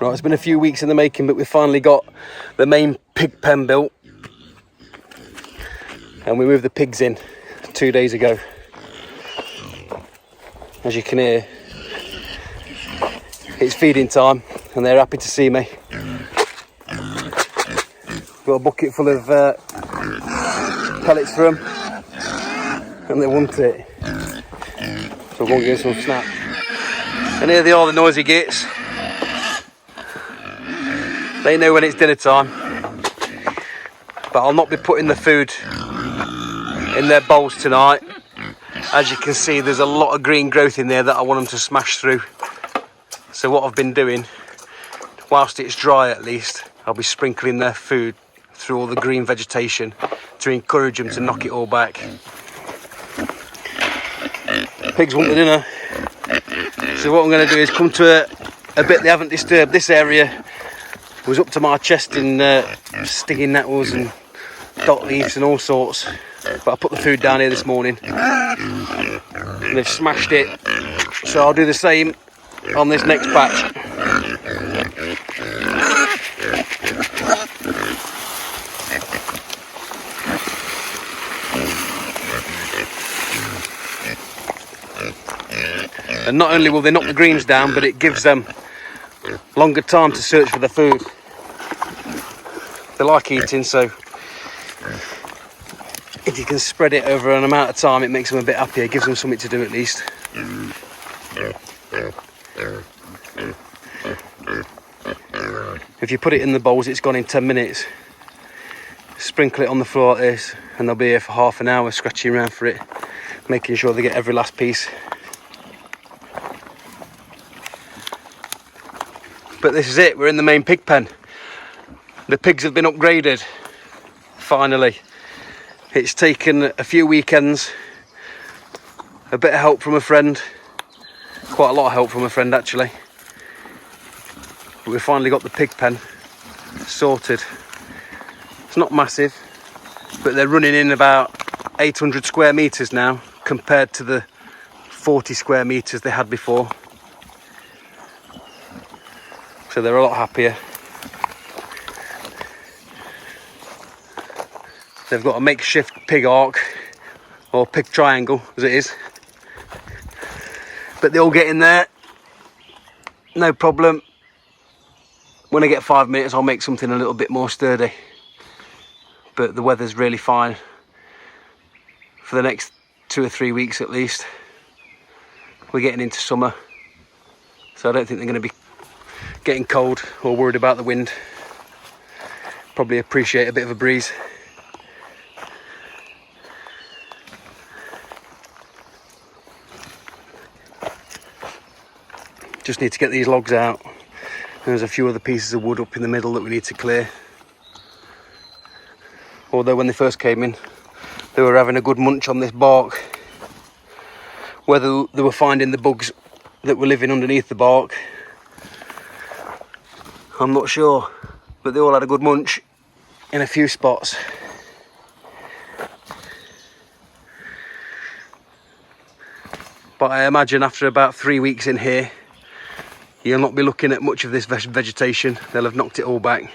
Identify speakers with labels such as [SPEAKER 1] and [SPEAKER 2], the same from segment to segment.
[SPEAKER 1] Right, it's been a few weeks in the making, but we've finally got the main pig pen built. And we moved the pigs in 2 days ago. As you can hear, it's feeding time and they're happy to see me. Got a bucket full of pellets for them and they want it. So we're going to give them some snap. And here they are, the noisy gits. They know when it's dinner time, but I'll not be putting the food in their bowls tonight. As you can see, there's a lot of green growth in there that I want them to smash through. So what I've been doing, whilst it's dry at least, I'll be sprinkling their food through all the green vegetation to encourage them to knock it all back. Pigs want the dinner. So what I'm going to do is come to a bit they haven't disturbed. This area was up to my chest in stinging nettles and dot leaves and all sorts. But I put the food down here this morning and they've smashed it. So I'll do the same on this next patch. And not only will they knock the greens down, but it gives them longer time to search for the food. They like eating, so if you can spread it over an amount of time, it makes them a bit happier, gives them something to do at least. If you put it in the bowls, it's gone in 10 minutes. Sprinkle it on the floor like this and they'll be here for half an hour scratching around for it, making sure they get every last piece. But this is it, we're in the main pig pen. The pigs have been upgraded, finally. It's taken a few weekends, a bit of help from a friend, quite a lot of help from a friend actually. But we've finally got the pig pen sorted. It's not massive, but they're running in about 800 square metres now compared to the 40 square metres they had before. So they're a lot happier. They've got a makeshift pig arc, or pig triangle as it is. But they all get in there, no problem. When I get 5 minutes, I'll make something a little bit more sturdy. But the weather's really fine for the next 2 or 3 weeks at least. We're getting into summer, so I don't think they're going to be getting cold or worried about the wind. Probably appreciate a bit of a breeze. Just need to get these logs out. There's a few other pieces of wood up in the middle that we need to clear. Although when they first came in, they were having a good munch on this bark. Whether they were finding the bugs that were living underneath the bark, I'm not sure, but they all had a good munch in a few spots. But I imagine after about 3 weeks in here, you'll not be looking at much of this vegetation. They'll have knocked it all back.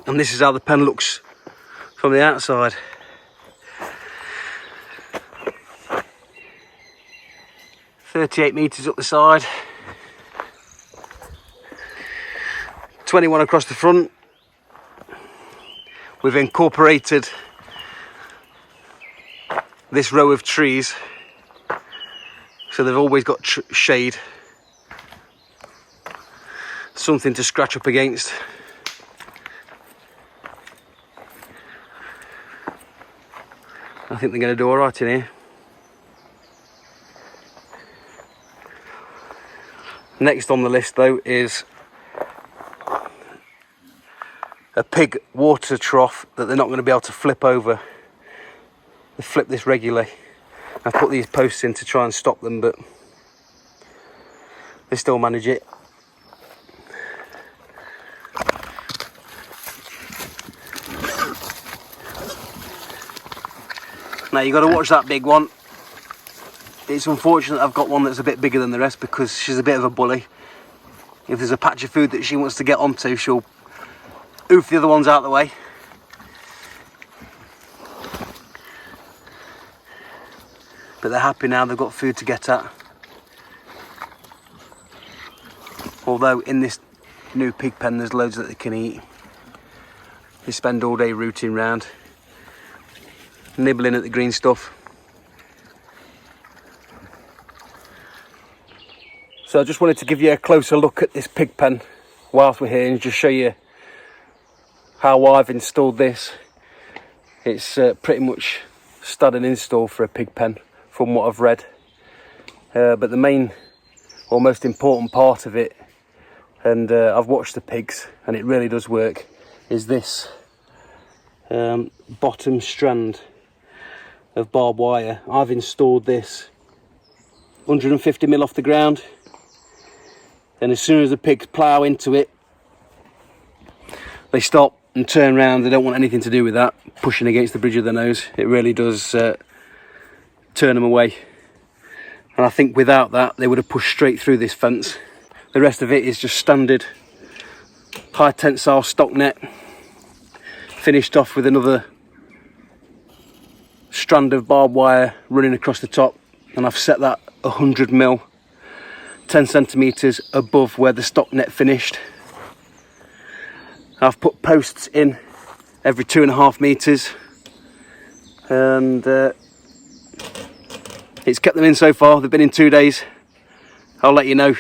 [SPEAKER 1] And this is how the pen looks from the outside. "38 metres up the side, 21 across the front. We've incorporated this row of trees, so they've always got shade, something to scratch up against. I think they're going to do all right in here. Next on the list though is a pig water trough that they're not going to be able to flip over. They flip this regularly. I've put these posts in to try and stop them, but they still manage it. Now you've got to watch that big one. It's unfortunate I've got one that's a bit bigger than the rest because she's a bit of a bully. If there's a patch of food that she wants to get onto, she'll oof the other ones out of the way. But they're happy now, they've got food to get at. Although in this new pig pen there's loads that they can eat. They spend all day rooting round, nibbling at the green stuff. So I just wanted to give you a closer look at this pig pen whilst we're here and just show you how I've installed this. It's pretty much standard install for a pig pen from what I've read. But the main or most important part of it, and I've watched the pigs and it really does work, is this bottom strand of barbed wire. I've installed this 150mm off the ground, and as soon as the pigs plough into it, they stop and turn around. They don't want anything to do with that pushing against the bridge of their nose. It really does turn them away, and I think without that they would have pushed straight through this fence. The rest of it is just standard high tensile stock net, finished off with another strand of barbed wire running across the top, and I've set that 100mm 10cm above where the stock net finished. I've put posts in every 2.5 meters, and it's kept them in so far. They've been in 2 days. I'll let you know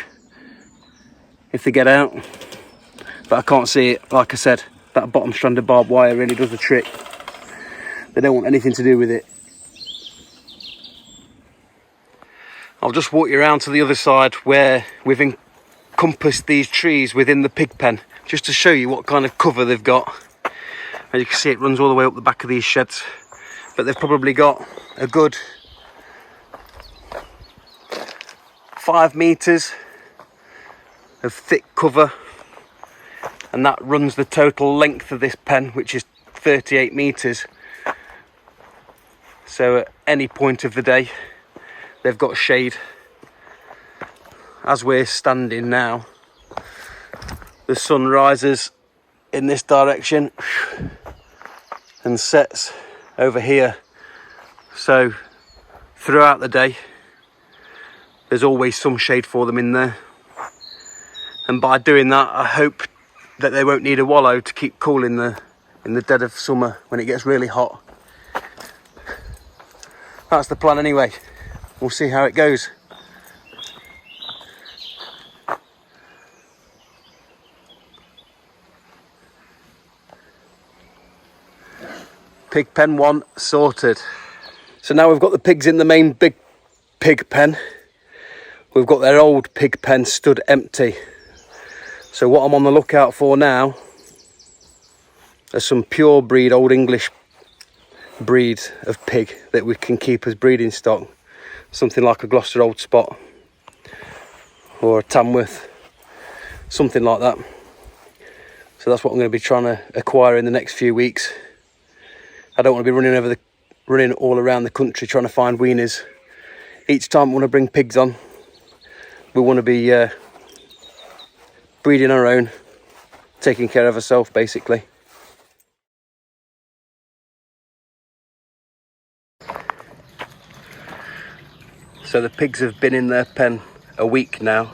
[SPEAKER 1] if they get out, but I can't see it. Like I said, that bottom strand of barbed wire really does the trick. They don't want anything to do with it. I'll just walk you around to the other side where we've encompassed these trees within the pig pen, just to show you what kind of cover they've got. As you can see, it runs all the way up the back of these sheds, but they've probably got a good 5 meters of thick cover, and that runs the total length of this pen, which is 38 meters. So at any point of the day they've got shade. As we're standing now, the sun rises in this direction and sets over here, so throughout the day there's always some shade for them in there. And by doing that, I hope that they won't need a wallow to keep cool in the dead of summer when it gets really hot. That's the plan anyway. We'll see how it goes. Pig pen 1 sorted. So now we've got the pigs in the main big pig pen. We've got their old pig pen stood empty. So what I'm on the lookout for now are some pure breed Old English breed of pig that we can keep as breeding stock. Something like a Gloucester Old Spot or a Tamworth, something like that. So that's what I'm going to be trying to acquire in the next few weeks. I don't want to be running all around the country trying to find weaners. Each time we want to bring pigs on, we want to be breeding our own, taking care of ourselves basically. So the pigs have been in their pen a week now,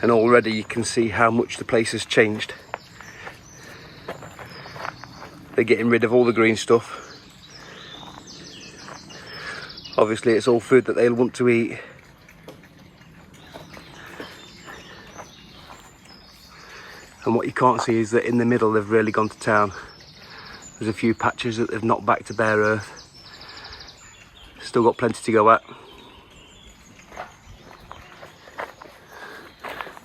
[SPEAKER 1] and already you can see how much the place has changed. They're getting rid of all the green stuff. Obviously it's all food that they'll want to eat. And what you can't see is that in the middle they've really gone to town. There's a few patches that they've knocked back to bare earth. Still got plenty to go at.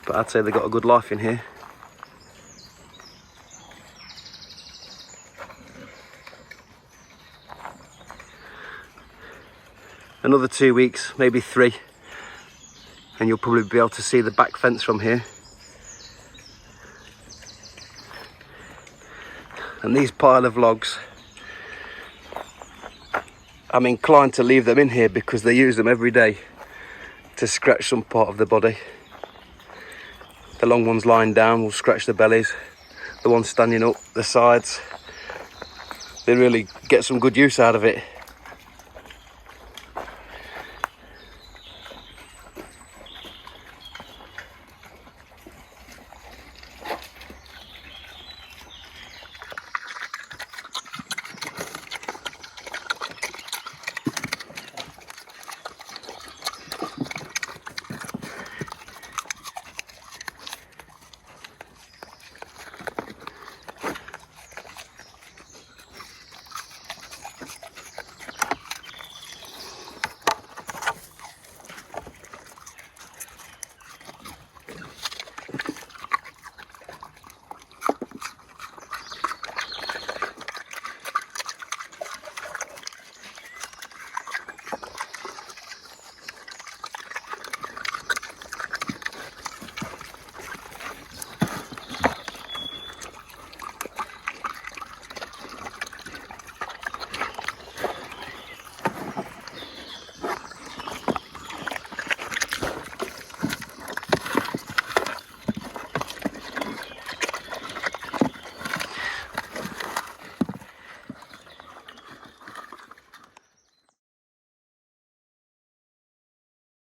[SPEAKER 1] But I'd say they've got a good life in here. Another 2 weeks, maybe 3, and you'll probably be able to see the back fence from here. And these pile of logs I'm inclined to leave them in here because they use them every day to scratch some part of the body. The long ones lying down will scratch the bellies. The ones standing up, the sides. They really get some good use out of it.